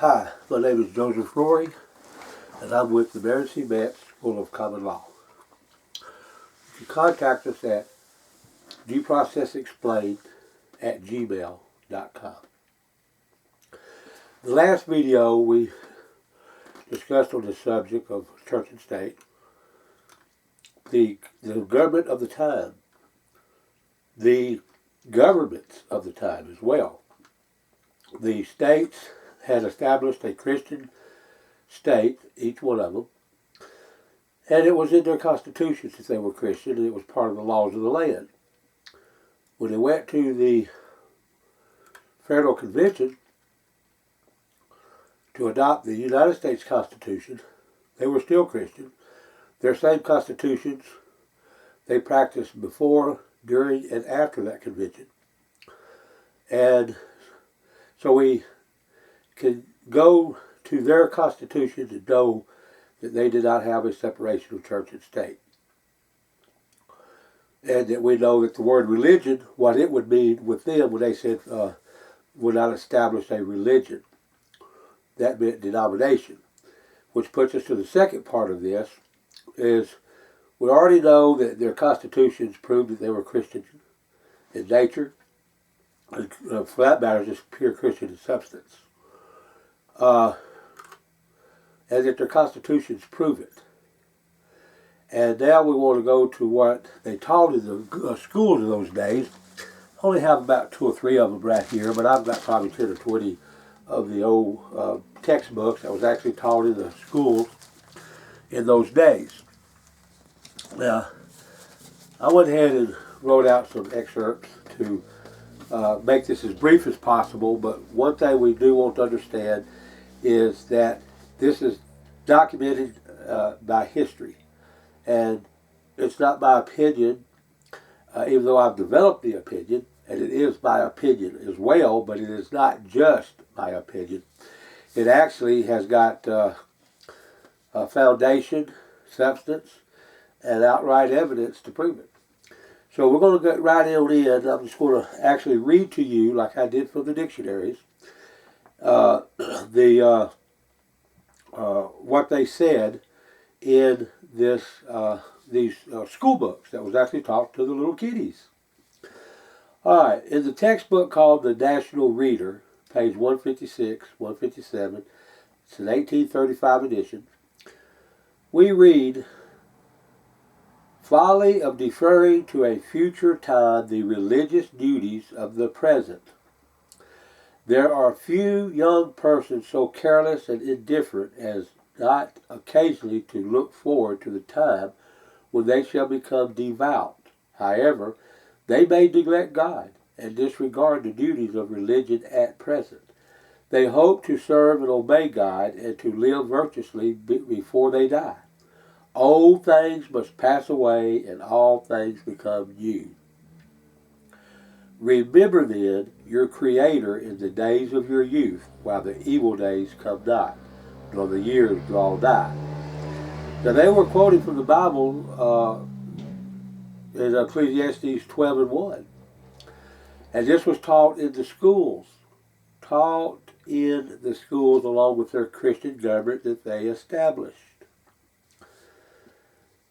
Hi, my name is Joseph Rory, and I'm with the Mary C. Metz School of Common Law. You can contact us at dueprocessexplained@gmail.com. The last video we discussed on the subject of church and state, the government of the time, the governments of the time as well. The states had established a Christian state, each one of them, and it was in their constitutions that they were Christian, and it was part of the laws of the land. When they went to the Federal Convention to adopt the United States Constitution, they were still Christian. Their same constitutions they practiced before, during, and after that convention. And so we can go to their constitution to know that they did not have a separation of church and state. And that we know that the word religion, what it would mean with them when they said would not establish a religion, that meant denomination. Which puts us to the second part of this, is we already know that their constitutions proved that they were Christian in nature, and for that matter, just pure Christian in substance. And that their constitutions prove it. And now we want to go to what they taught in the schools in those days. I only have about 2 or 3 of them right here, but I've got probably 10 or 20 of the old textbooks that was actually taught in the schools in those days. Now, I went ahead and wrote out some excerpts to make this as brief as possible, but one thing we do want to understand is that this is documented by history, and it's not my opinion, even though I've developed the opinion, and it is my opinion as well, but it is not just my opinion. It actually has got a foundation, substance, and outright evidence to prove it. So we're going to get right on in. I'm just going to actually read to you, like I did for the dictionaries, what they said in these school books that was actually taught to the little kiddies. All right, in the textbook called the National Reader, page 156, 157, it's an 1835 edition, we read, "Folly of deferring to a future time the religious duties of the present. There are few young persons so careless and indifferent as not occasionally to look forward to the time when they shall become devout. However, they may neglect God and disregard the duties of religion at present. They hope to serve and obey God and to live virtuously before they die. Old things must pass away and all things become new. Remember then your Creator in the days of your youth, while the evil days come not, nor the years draw nigh." Now they were quoting from the Bible in Ecclesiastes 12 and 1. And this was taught in the schools. Taught in the schools along with their Christian government that they established.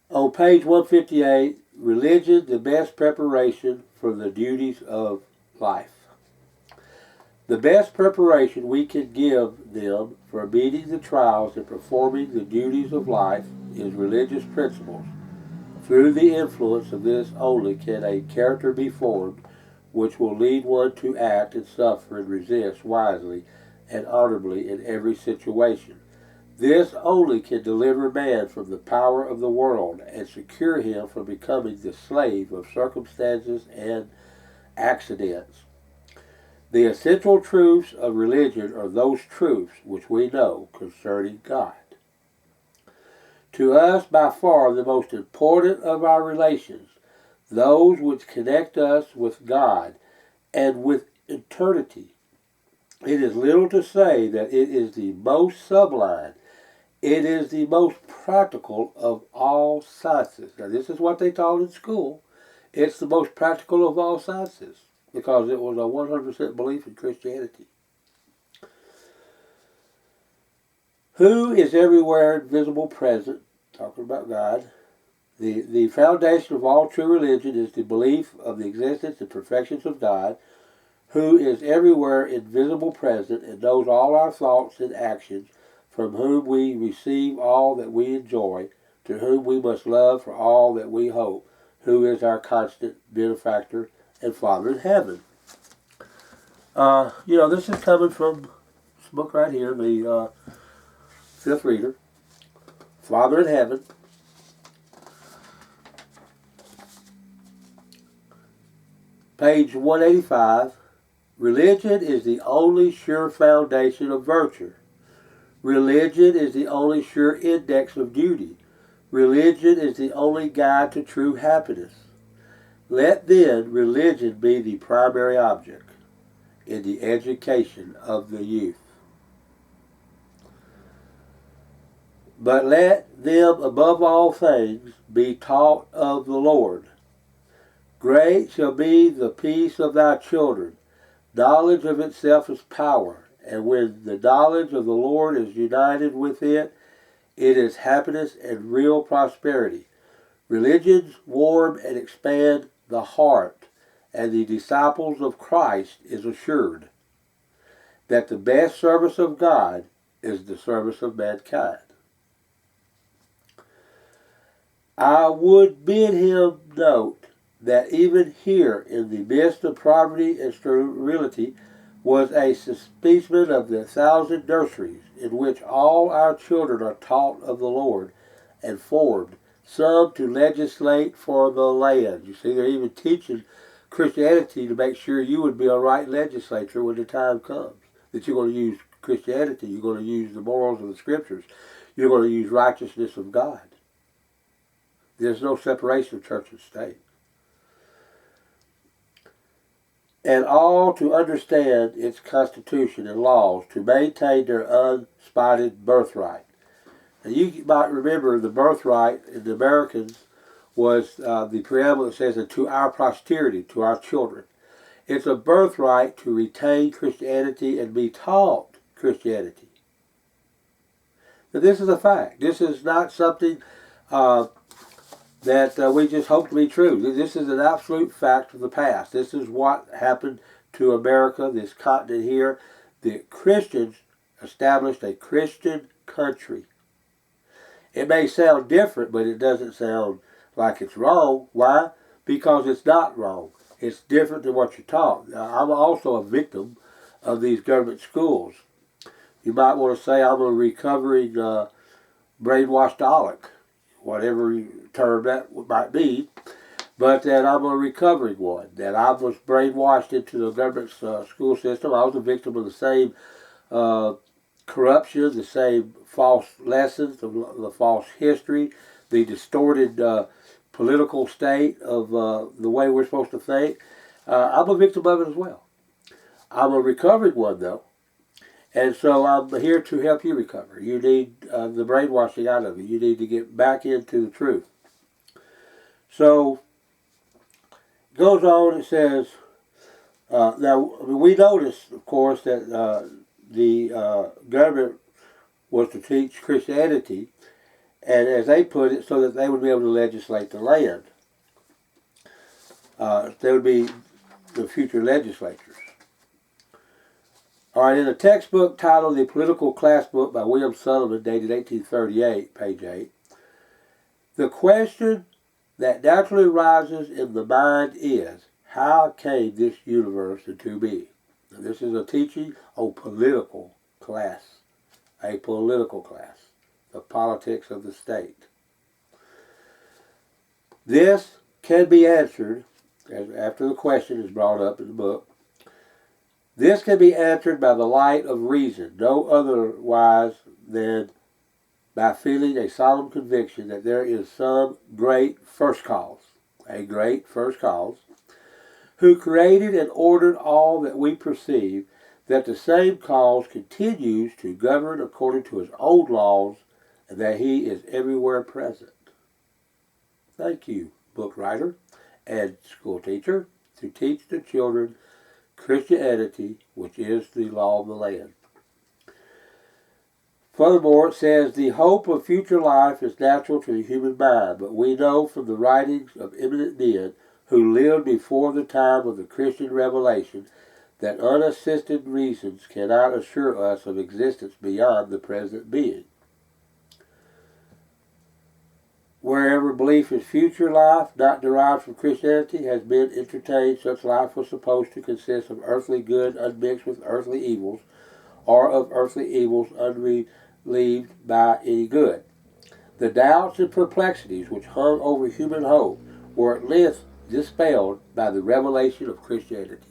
On page 158, religion, the best preparation for the duties of life. The best preparation we can give them for meeting the trials and performing the duties of life is religious principles. Through the influence of this only can a character be formed which will lead one to act and suffer and resist wisely and honorably in every situation. This only can deliver man from the power of the world and secure him from becoming the slave of circumstances and accidents. The essential truths of religion are those truths which we know concerning God. To us, by far the most important of our relations, those which connect us with God and with eternity, it is little to say that it is the most sublime. It is the most practical of all sciences. Now, this is what they taught in school. It's the most practical of all sciences because it was a 100% belief in Christianity. Who is everywhere visible present, talking about God. The foundation of all true religion is the belief of the existence and perfections of God, who is everywhere invisible present and knows all our thoughts and actions, from whom we receive all that we enjoy, to whom we must love for all that we hope, who is our constant benefactor and Father in heaven. This is coming from this book right here, the fifth reader, Father in heaven. Page 185, religion is the only sure foundation of virtue. Religion is the only sure index of duty. Religion is the only guide to true happiness. Let then religion be the primary object in the education of the youth. But let them above all things be taught of the Lord. Great shall be the peace of thy children. Knowledge of itself is power, and when the knowledge of the Lord is united with it, it is happiness and real prosperity. Religions warm and expand the heart, and the disciples of Christ is assured that the best service of God is the service of mankind. I would bid him note that even here, in the midst of poverty and sterility, was a specimen of the 1,000 nurseries in which all our children are taught of the Lord and formed, some to legislate for the land. You see, they're even teaching Christianity to make sure you would be a right legislator when the time comes. That you're going to use Christianity, you're going to use the morals of the Scriptures, you're going to use righteousness of God. There's no separation of church and state. And all to understand its constitution and laws, to maintain their unspotted birthright. And you might remember the birthright in the Americans was the preamble that says, and to our posterity, to our children. It's a birthright to retain Christianity and be taught Christianity. Now, this is a fact. This is not something that we just hope to be true. This is an absolute fact of the past. This is what happened to America, this continent here. The Christians established a Christian country. It may sound different, but it doesn't sound like it's wrong. Why? Because it's not wrong. It's different than what you're taught. Now, I'm also a victim of these government schools. You might want to say I'm a recovering brainwashed aleck, whatever term that might be, but that I'm a recovering one, that I was brainwashed into the government school system. I was a victim of the same corruption, the same false lessons, the false history, the distorted political state of the way we're supposed to think. I'm a victim of it as well. I'm a recovering one, though. And so I'm here to help you recover. You need the brainwashing out of you. You need to get back into the truth. So, it goes on, it says, now we notice, of course, that the government was to teach Christianity, and as they put it, so that they would be able to legislate the land. They would be the future legislatures. All right, in a textbook titled The Political Class Book by William Sullivan, dated 1838, page 8, the question that naturally rises in the mind is, how came this universe to be? Now, this is a teaching on political class, a political class, the politics of the state. This can be answered, after the question is brought up in the book, this can be answered by the light of reason, no otherwise than by feeling a solemn conviction that there is some great first cause, a great first cause, who created and ordered all that we perceive, that the same cause continues to govern according to his own laws, and that he is everywhere present. Thank you, book writer and school teacher, to teach the children Christianity, which is the law of the land. Furthermore, it says, the hope of future life is natural to the human mind, but we know from the writings of eminent men who lived before the time of the Christian revelation that unassisted reasons cannot assure us of existence beyond the present being. Wherever belief in future life, not derived from Christianity, has been entertained, such life was supposed to consist of earthly good unmixed with earthly evils, or of earthly evils unrelieved by any good. The doubts and perplexities which hung over human hope were at length dispelled by the revelation of Christianity.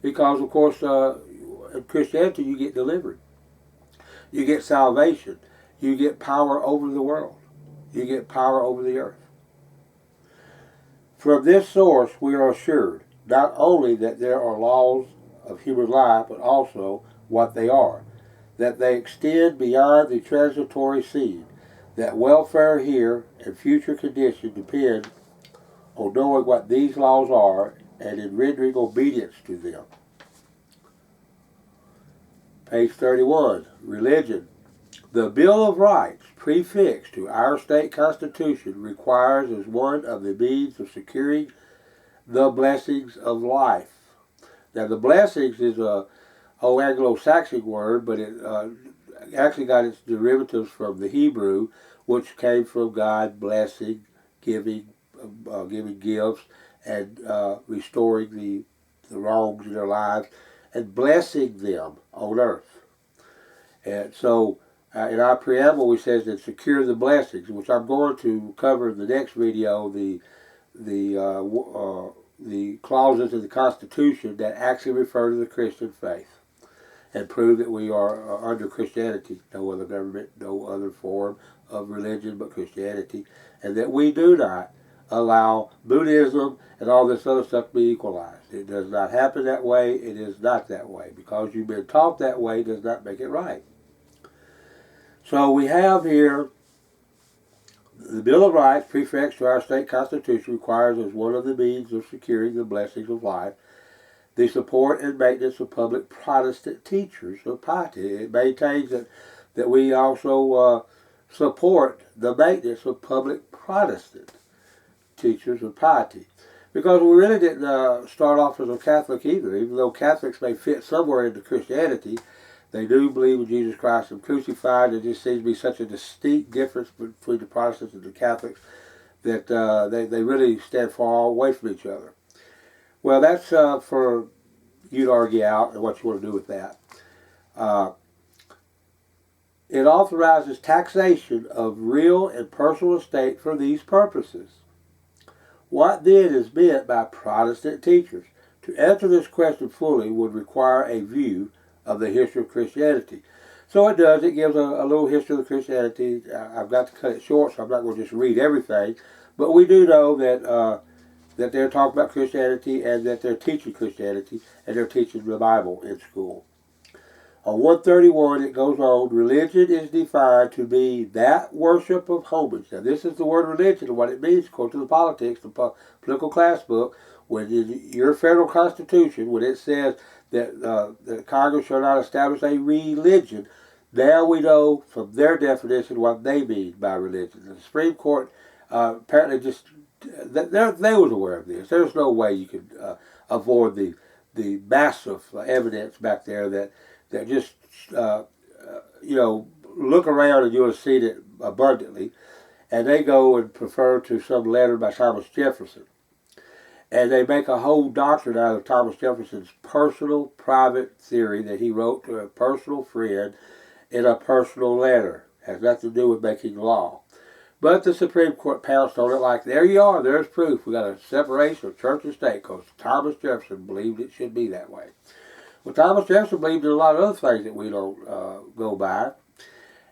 Because, of course, in Christianity you get delivered. You get salvation. You get power over the world. You get power over the earth. From this source we are assured not only that there are laws of human life, but also what they are, that they extend beyond the transitory scene, that welfare here and future condition depend on knowing what these laws are and in rendering obedience to them. Page 31, Religion. The Bill of Rights prefixed to our state constitution requires as one of the means of securing the blessings of life. Now the blessings is a Anglo-Saxon word, but it actually got its derivatives from the Hebrew, which came from God blessing, giving gifts, and restoring the wrongs in their lives, and blessing them on earth. And so in our preamble we says that secure the blessings, which I'm going to cover in the next video, the clauses of the Constitution that actually refer to the Christian faith and prove that we are under Christianity, no other government, no other form of religion but Christianity, and that we do not allow Buddhism and all this other stuff to be equalized. It does not happen that way. It is not that way. Because you've been taught that way does not make it right. So we have here the Bill of Rights prefixed to our state constitution requires as one of the means of securing the blessings of life the support and maintenance of public Protestant teachers of piety. It maintains that we also support the maintenance of public Protestant teachers of piety. Because we really didn't start off as a Catholic either. Even though Catholics may fit somewhere into Christianity, they do believe in Jesus Christ and crucified. There just seems to be such a distinct difference between the Protestants and the Catholics that they really stand far away from each other. Well, that's for you to argue out and what you want to do with that. It authorizes taxation of real and personal estate for these purposes. What then is meant by Protestant teachers? To answer this question fully would require a view of the history of Christianity. So it does. It gives a little history of Christianity. I've got to cut it short, so I'm not going to just read everything. But we do know that that they're talking about Christianity and that they're teaching Christianity and they're teaching the Bible in school. On 131, it goes on, religion is defined to be that worship of homage. Now, this is the word religion and what it means according to the politics, the political class book. When in your federal constitution, when it says that Congress shall not establish a religion, now we know from their definition what they mean by religion. The Supreme Court apparently just, they was aware of this. There's no way you could avoid the massive evidence back there that just, look around and you'll see it abundantly. And they go and refer to some letter by Thomas Jefferson. And they make a whole doctrine out of Thomas Jefferson's personal, private theory that he wrote to a personal friend in a personal letter. It has nothing to do with making law. But the Supreme Court pounced on it like, there you are, there's proof. We got a separation of church and state because Thomas Jefferson believed it should be that way. Well, Thomas Jefferson believed in a lot of other things that we don't go by.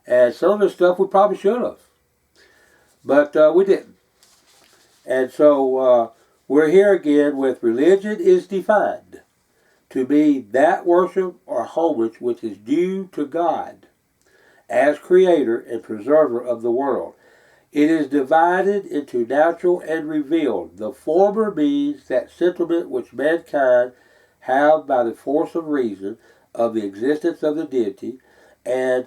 And some of this stuff we probably should have. But we didn't. And so we're here again with religion is defined to be that worship or homage which is due to God as creator and preserver of the world. It is divided into natural and revealed. The former means that sentiment which mankind have by the force of reason of the existence of the deity, and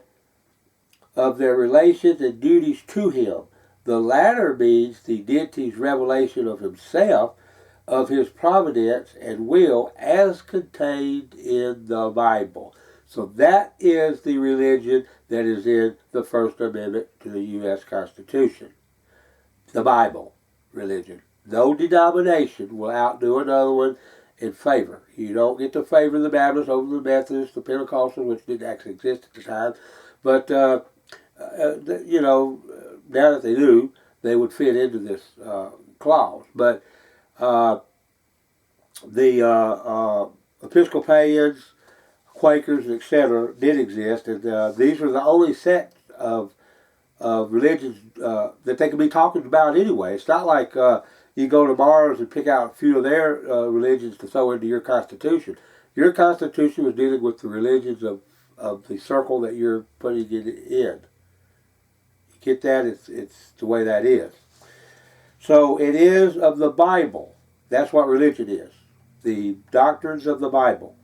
of their relations and duties to him. The latter means the deity's revelation of himself, of his providence and will as contained in the Bible. So that is the religion that is in the First Amendment to the U.S. Constitution. The Bible religion. No denomination will outdo another one in favor. You don't get to favor the Baptists over the Methodists, the Pentecostals, which didn't actually exist at the time. But, you know, now that they do, they would fit into this clause. But the Episcopalians, Quakers, etc., did exist, and these were the only set of religions that they could be talking about anyway. It's not like you go to Mars and pick out a few of their religions to throw into your Constitution. Your Constitution was dealing with the religions of the circle that you're putting it in. You get that? It's the way that is. So it is of the Bible. That's what religion is. The doctrines of the Bible.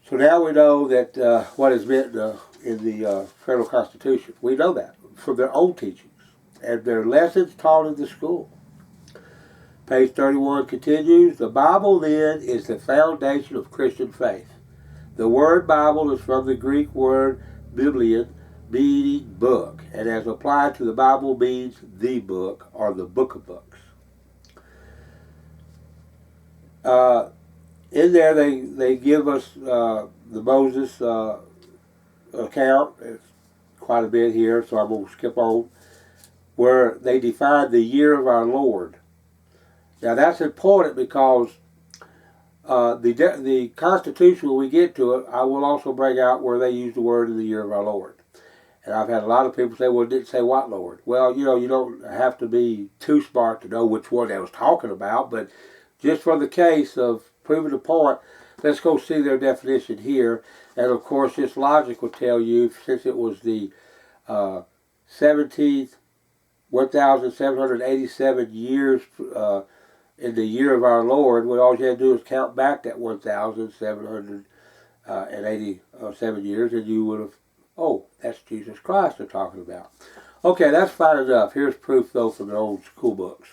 So now we know that what is meant in the federal Constitution. We know that from their own teachings and their lessons taught in the school. Page 31 continues, the Bible then is the foundation of Christian faith. The word Bible is from the Greek word biblion, meaning book, and as applied to the Bible means the book or the book of books. In there they give us the Moses account. It's quite a bit here, so I'm going to skip on, where they define the year of our Lord. Now that's important because the Constitution, when we get to it, I will also bring out where they use the word in the year of our Lord. And I've had a lot of people say, well, it didn't say what Lord? Well, you know, you don't have to be too smart to know which one they was talking about, but just for the case of proving the point, let's go see their definition here. And of course, this logic will tell you, since it was the 1,787 years in the year of our Lord, what all you had to do is count back that 1,787 years, and you would have, oh, that's Jesus Christ they're talking about. Okay, that's fine enough. Here's proof, though, from the old school books.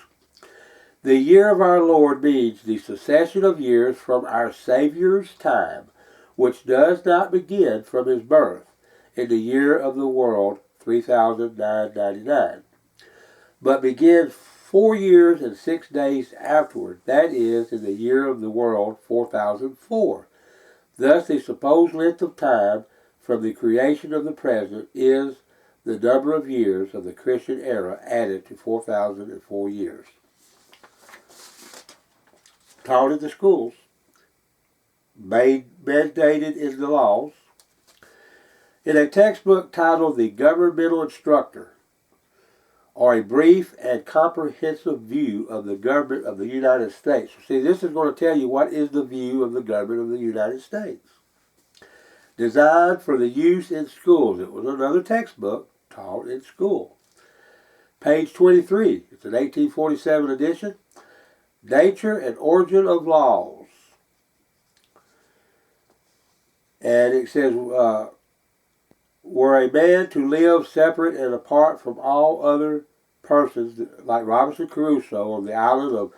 The year of our Lord means the succession of years from our Savior's time, which does not begin from his birth, in the year of the world, 3,999, but begins 4 years and 6 days afterward, that is, in the year of the world, 4004. Thus, the supposed length of time from the creation of the present is the number of years of the Christian era added to 4,004 years. Taught in the schools, mandated in the laws. In a textbook titled The Governmental Instructor, or a brief and comprehensive view of the government of the United States. See, this is going to tell you what is the view of the government of the United States. Designed for the use in schools. It was another textbook taught in school. Page 23. It's an 1847 edition. Nature and origin of laws. And it says, were a man to live separate and apart from all other persons, like Robinson Crusoe on the island of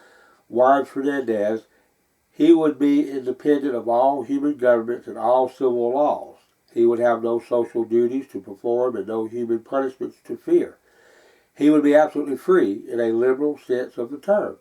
Juan Fernandez, he would be independent of all human governments and all civil laws. He would have no social duties to perform and no human punishments to fear. He would be absolutely free in a liberal sense of the term.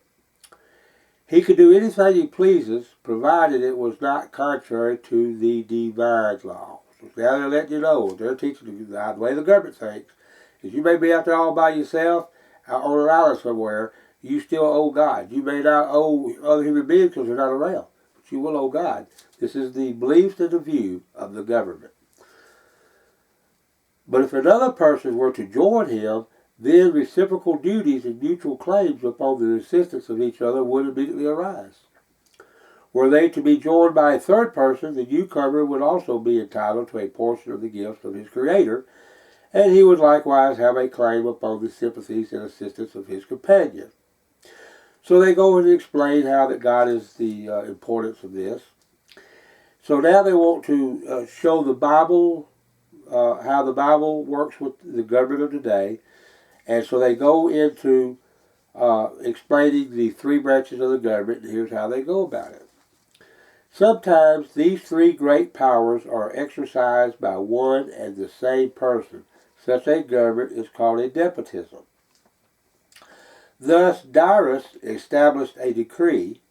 He could do anything he pleases, provided it was not contrary to the divine law. So now they're letting you know, they're teaching you the way the government thinks, is you may be out there all by yourself, out on an island somewhere, you still owe God. You may not owe other human beings because they're not around, but you will owe God. This is the beliefs and the view of the government. But if another person were to join him, then reciprocal duties and mutual claims upon the assistance of each other would immediately arise. Were they to be joined by a third person, the newcomer would also be entitled to a portion of the gifts of his Creator, and he would likewise have a claim upon the sympathies and assistance of his companion. So they go and explain how that God is the importance of this. So now they want to show the Bible how the Bible works with the government of today. And so they go into explaining the three branches of the government, and here's how they go about it. Sometimes these three great powers are exercised by one and the same person. Such a government is called a despotism. Thus, Darius established a decree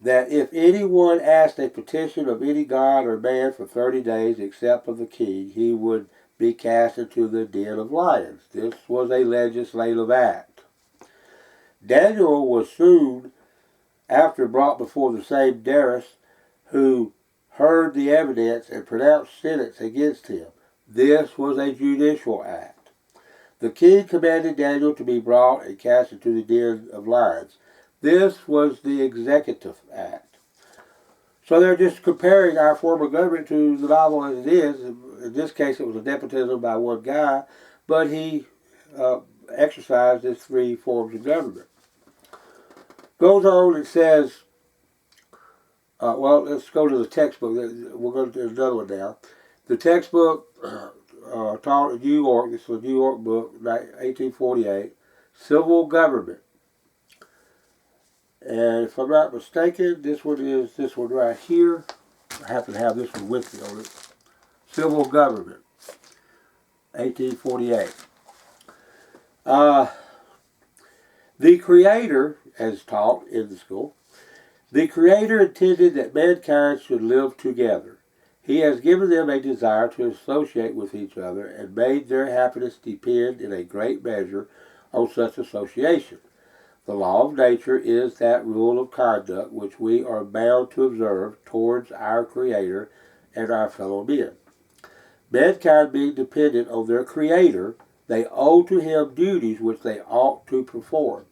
that if anyone asked a petition of any god or man for 30 days except of the king, he would be cast into the den of lions. This was a legislative act. Daniel was soon after brought before the same Darius, who heard the evidence and pronounced sentence against him. This was a judicial act. The king commanded Daniel to be brought and cast into the den of lions. This was the executive act. So they're just comparing our form of government to the Bible as it is. In this case, it was a despotism by one guy, but he exercised his three forms of government. Goes on and says, well, let's go to the textbook. We're going to do another one now. The textbook taught in New York, this is a New York book, 1848, Civil Government. And if I'm not mistaken, this one is this one right here. I happen to have this one with me on it. Civil Government, 1848. The Creator, as taught in the school, the Creator intended that mankind should live together. He has given them a desire to associate with each other and made their happiness depend in a great measure on such association. The law of nature is that rule of conduct which we are bound to observe towards our Creator and our fellow men. Mankind being dependent on their Creator, they owe to Him duties which they ought to perform.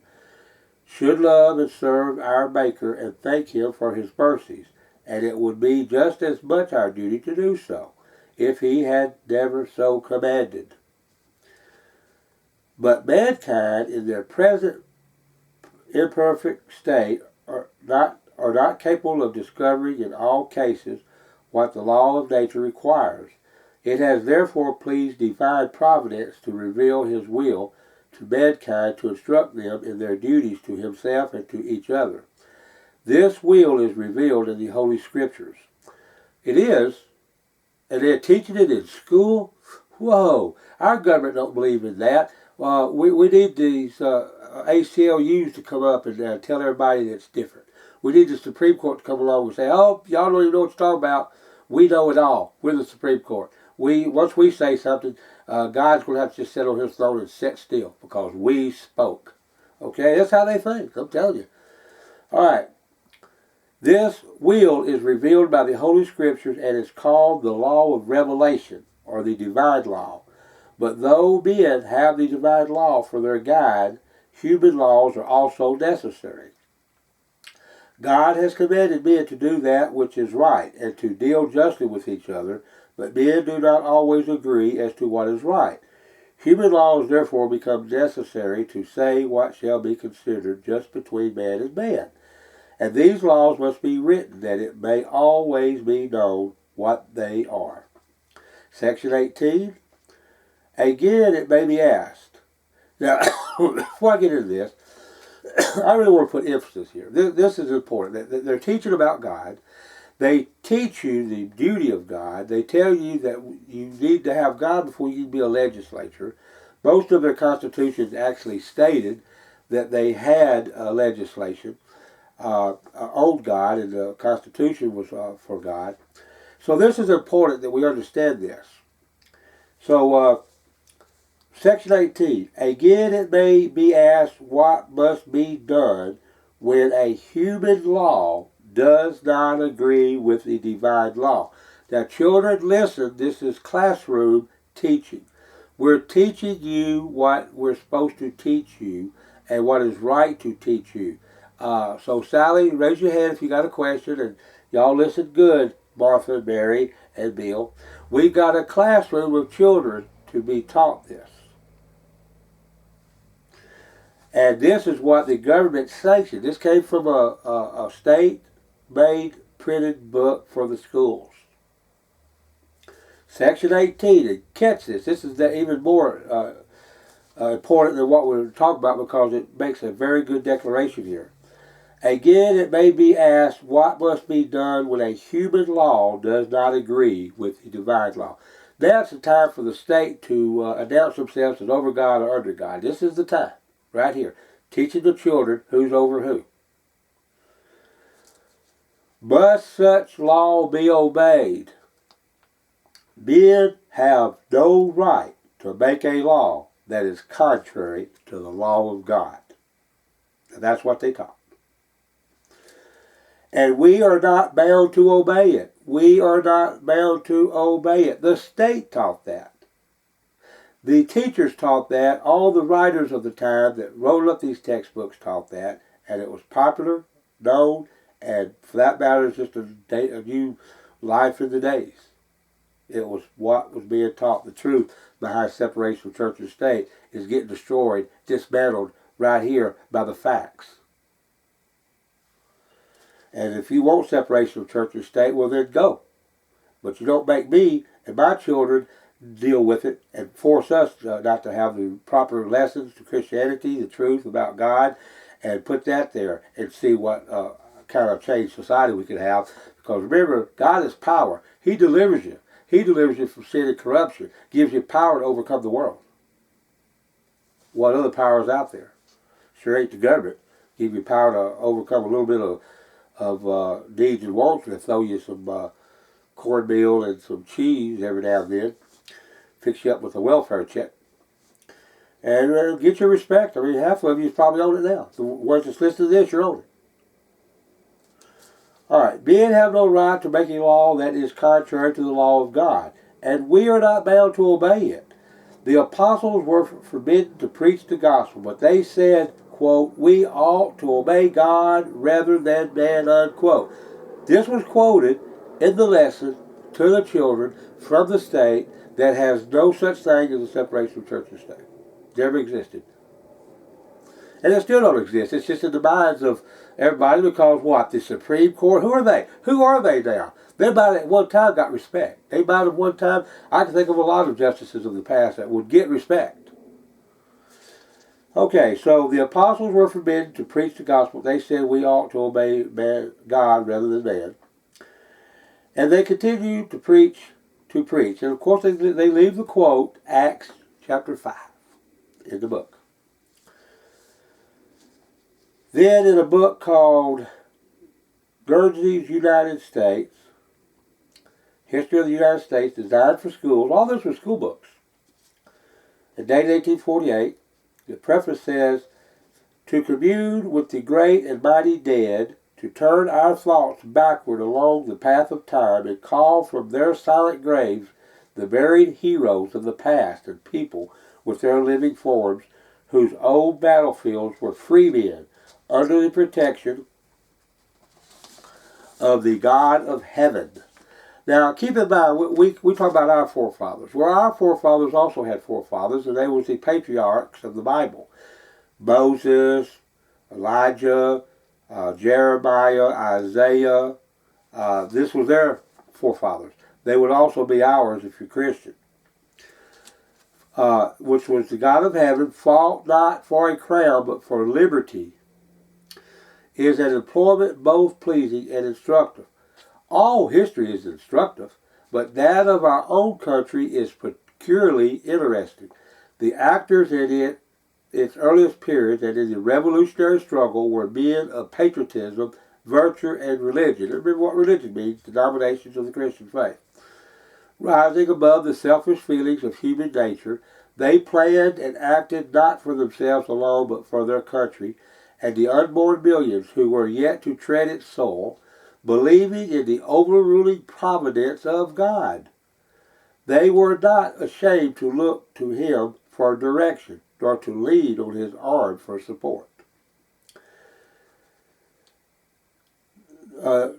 Should love and serve our Maker and thank Him for His mercies, and it would be just as much our duty to do so, if He had never so commanded. But mankind, in their present imperfect state, are not capable of discovering in all cases what the law of nature requires. It has therefore pleased divine providence to reveal His will to mankind to instruct them in their duties to Himself and to each other. This will is revealed in the Holy Scriptures. It is, and they're teaching it in school. Whoa, our government don't believe in that. We need these ACLUs to come up and tell everybody that it's different. We need the Supreme Court to come along and say, oh, y'all don't even know what you're talking about. We know it all. We're the Supreme Court. Once we say something, God's going to have to just sit on His throne and sit still because we spoke. Okay, that's how they think. I'm telling you. All right. This will is revealed by the Holy Scriptures and is called the law of revelation, or the divine law. But though men have the divine law for their guide, human laws are also necessary. God has commanded men to do that which is right and to deal justly with each other, but men do not always agree as to what is right. Human laws therefore become necessary to say what shall be considered just between man and man. And these laws must be written that it may always be known what they are. Section 18. Again, it may be asked. Now, before I get into this, I really want to put emphasis here. This is important. They're teaching about God. They teach you the duty of God. They tell you that you need to have God before you can be a legislature. Most of their constitutions actually stated that they had legislation on God, and the Constitution was for God. So this is important that we understand this. So, Section 18. Again, it may be asked what must be done when a human law does not agree with the divine law. Now, children, listen, this is classroom teaching. We're teaching you what we're supposed to teach you and what is right to teach you. So, Sally, raise your hand if you got a question, and y'all listen good, Martha, Mary, and Bill. We've got a classroom of children to be taught this. And this is what the government sanctioned. This came from a state-made printed book for the schools. Section 18, and catch this. This is even more important than what we're talking about because it makes a very good declaration here. Again, it may be asked what must be done when a human law does not agree with the divine law. Now it's the time for the state to announce themselves as over God or under God. This is the time, right here, teaching the children who's over who. Must such law be obeyed? Men have no right to make a law that is contrary to the law of God. And that's what they taught. And we are not bound to obey it. We are not bound to obey it. The state taught that. The teachers taught that. All the writers of the time that wrote up these textbooks taught that. And it was popular, known, and for that matter, it's just a new life in the days. It was what was being taught. The truth behind separation of church and state is getting destroyed, dismantled right here by the facts. And if you want separation of church and state, well then go. But you don't make me and my children deal with it and force us not to have the proper lessons to Christianity, the truth about God, and put that there and see what kind of change society we can have. Because remember, God is power. He delivers you. He delivers you from sin and corruption. Gives you power to overcome the world. What other power is out there? Sure ain't the government. Give you power to overcome a little bit of needs and wants, and throw you some cornmeal and some cheese every now and then. Fix you up with a welfare check. And get your respect. I mean, half of you is probably on it now. The ones that's listening to this, you're on it. Alright, men have no right to make a law that is contrary to the law of God, and we are not bound to obey it. The apostles were forbidden to preach the gospel, but they said, quote, we ought to obey God rather than man, unquote. This was quoted in the lesson to the children from the state that has no such thing as a separation of church and state. Never existed. And it still don't exist. It's just in the minds of everybody because what? The Supreme Court? Who are they? Who are they now? They might at one time got respect. They might have one time, I can think of a lot of justices of the past that would get respect. Okay, so the apostles were forbidden to preach the gospel. They said we ought to obey God rather than man. And they continued to preach. And of course they leave the quote, Acts chapter 5 in the book. Then in a book called Guernsey's United States, History of the United States, designed for schools, all this was school books. And dated 1848, the preface says, to commune with the great and mighty dead, to turn our thoughts backward along the path of time and call from their silent graves the buried heroes of the past and people with their living forms whose old battlefields were free men under the protection of the God of heaven. Now, keep in mind, we talk about our forefathers. Well, our forefathers also had forefathers, and they were the patriarchs of the Bible. Moses, Elijah, Jeremiah, Isaiah. This was their forefathers. They would also be ours if you're Christian. Which was the God of heaven, fought not for a crown, but for liberty, is an employment both pleasing and instructive. All history is instructive, but that of our own country is peculiarly interesting. The actors in its earliest periods and in the revolutionary struggle were men of patriotism, virtue, and religion. Remember what religion means, denominations of the Christian faith. Rising above the selfish feelings of human nature, they planned and acted not for themselves alone, but for their country, and the unborn millions who were yet to tread its soil, believing in the overruling providence of God. They were not ashamed to look to Him for direction, nor to lean on His arm for support.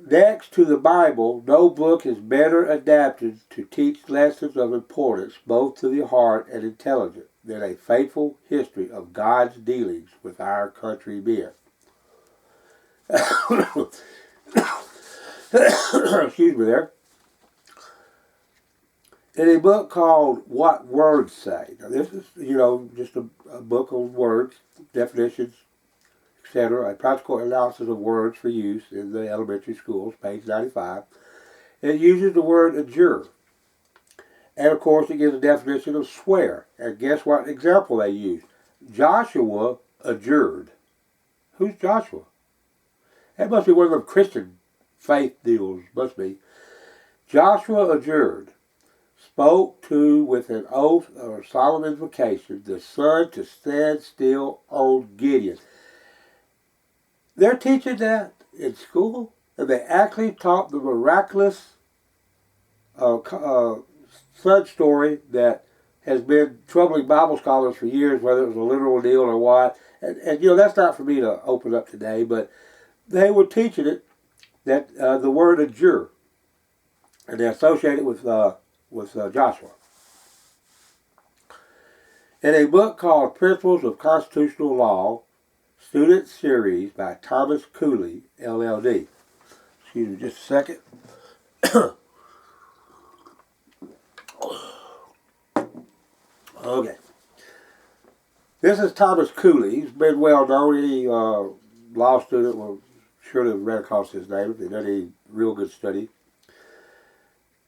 Next to the Bible, no book is better adapted to teach lessons of importance both to the heart and intelligence than a faithful history of God's dealings with our countrymen. Excuse me there. in a book called What Words Say. Now this is, just a book on words, definitions, etc., a practical analysis of words for use in the elementary schools, page 95. It uses the word adjure. And of course it gives a definition of swear. And guess what example they use? Joshua adjured. Who's Joshua? That must be one of them Christian faith deals, must be. Joshua adjured, spoke to with an oath or solemn invocation the sun to stand still on Gideon. They're teaching that in school, and they actually taught the miraculous sun story that has been troubling Bible scholars for years, whether it was a literal deal or what. And that's not for me to open up today, but they were teaching it, that the word adjure, and they associate it with Joshua. In a book called Principles of Constitutional Law, Student Series by Thomas Cooley, LLD. Excuse me just a second. Okay. This is Thomas Cooley. He's been well known. Any law student will surely have read across his name if they've done any real good study.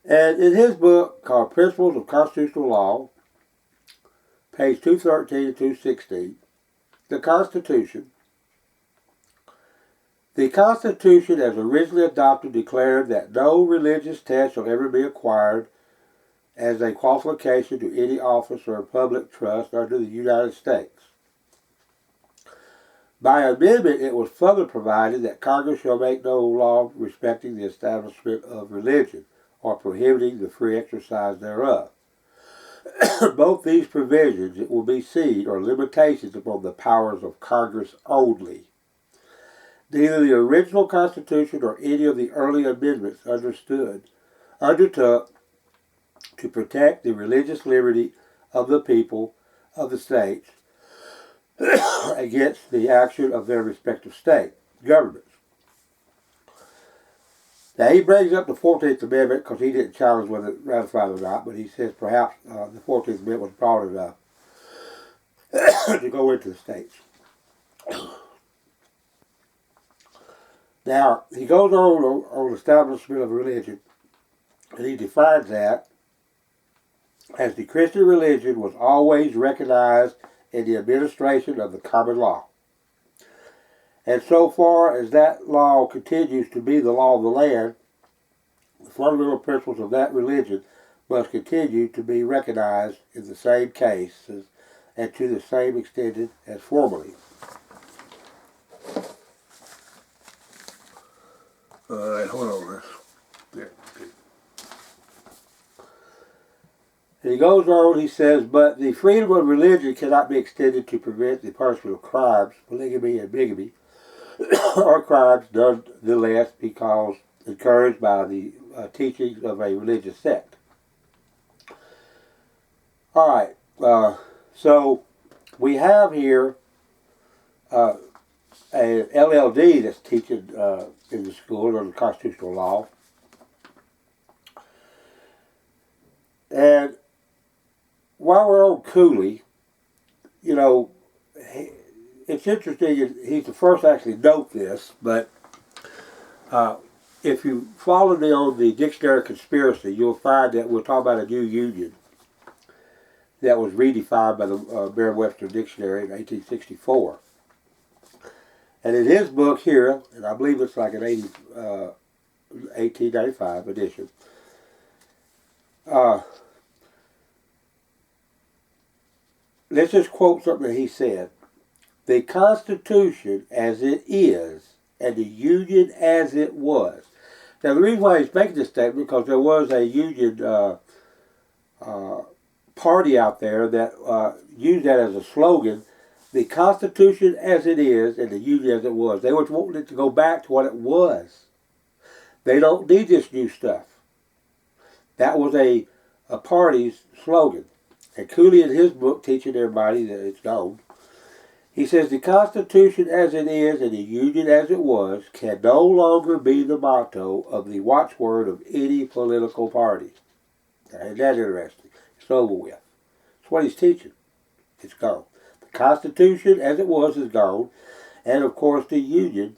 And in his book called Principles of Constitutional Law, page 213 to 216, the Constitution as originally adopted declared that no religious test shall ever be acquired as a qualification to any office or public trust under the United States. By amendment, it was further provided that Congress shall make no law respecting the establishment of religion or prohibiting the free exercise thereof. Both these provisions, it will be seen, are limitations upon the powers of Congress only. Neither the original Constitution nor any of the early amendments undertook to protect the religious liberty of the people of the states against the action of their respective state governments. Now he brings up the 14th Amendment because he didn't challenge whether it ratified or not, but he says perhaps the 14th Amendment was broad enough to go into the states. Now, he goes on establishment of religion, and he defines that as the Christian religion was always recognized in the administration of the common law. And so far as that law continues to be the law of the land, the fundamental principles of that religion must continue to be recognized in the same cases and to the same extent as formerly. All right, hold on. There. Okay. And he goes on, he says, but the freedom of religion cannot be extended to prevent the punishment of crimes, polygamy and bigamy, or crimes nonetheless because encouraged by the teachings of a religious sect. All right, so we have here an LLD that's teaching in the school on the constitutional law. And while we're on Cooley, it's interesting, he's the first to actually note this, but if you follow me on the Dictionary of Conspiracy, you'll find that we're talking about a new union that was redefined by the Merriam-Webster Dictionary in 1864. And in his book here, and I believe it's like an 1895 edition, let's just quote something that he said. The Constitution as it is, and the Union as it was. Now the reason why he's making this statement, because there was a Union party out there that used that as a slogan, the Constitution as it is, and the Union as it was. They were wanting it to go back to what it was. They don't need this new stuff. That was a party's slogan. And Cooley in his book, teaching everybody that it's known, he says the Constitution as it is and the Union as it was can no longer be the motto of the watchword of any political party. Isn't that interesting? It's over with. That's what he's teaching. It's gone. The Constitution, as it was, is gone. And, of course, the Union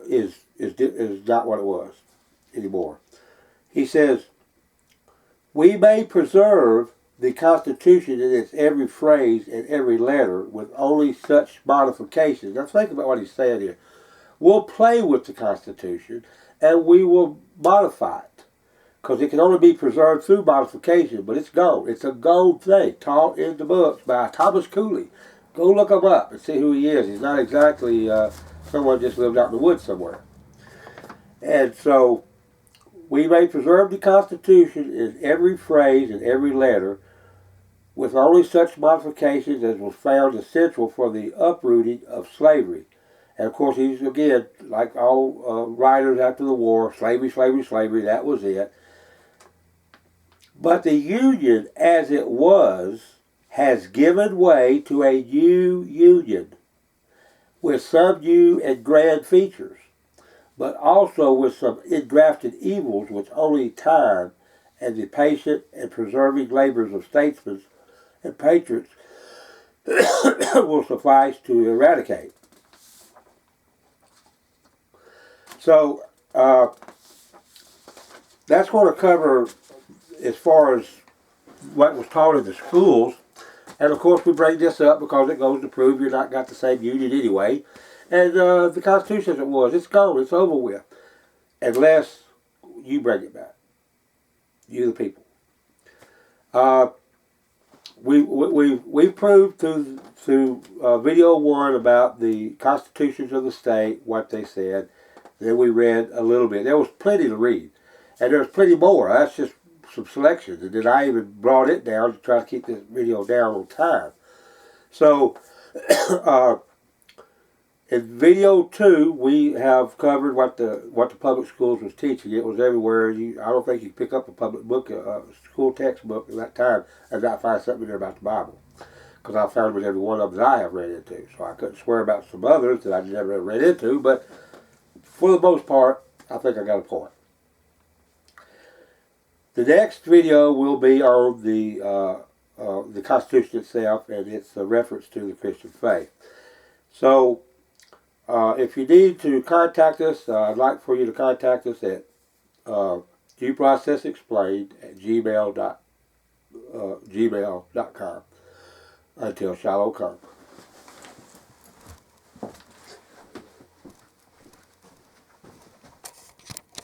is not what it was anymore. He says, we may preserve the Constitution in its every phrase and every letter with only such modifications. Now think about what he's saying here. We'll play with the Constitution and we will modify it. Because it can only be preserved through modification, but it's gone. It's a gone thing, taught in the books by Thomas Cooley. Go look him up and see who he is. He's not exactly someone just lived out in the woods somewhere. And so, we may preserve the Constitution in every phrase and every letter with only such modifications as was found essential for the uprooting of slavery. And of course, he's, again, like all writers after the war, slavery, slavery, slavery, that was it. But the Union, as it was, has given way to a new Union with some new and grand features, but also with some engrafted evils which only time and the patient and persevering labors of statesmen and patriots will suffice to eradicate. So that's going to cover as far as what was taught in the schools. And of course we bring this up because it goes to prove you're not got the same union anyway. And the Constitution as it was, it's gone, it's over with. Unless you bring it back. You the people. We've proved through video 1 about the constitutions of the state, what they said. Then we read a little bit. There was plenty to read. And there's plenty more. That's just some selections. And then I even brought it down to try to keep this video down on time. So, in video 2, we have covered what the public schools was teaching. It was everywhere. I don't think you could pick up a public book, a school textbook at that time and not find something there about the Bible. Because I found it with every one of them that I have read into. So I couldn't swear about some others that I never read into, but for the most part, I think I got a point. The next video will be on the Constitution itself and its reference to the Christian faith. So, if you need to contact us, I'd like for you to contact us at dueprocessexplained@gmail.com. Until Shiloh comes.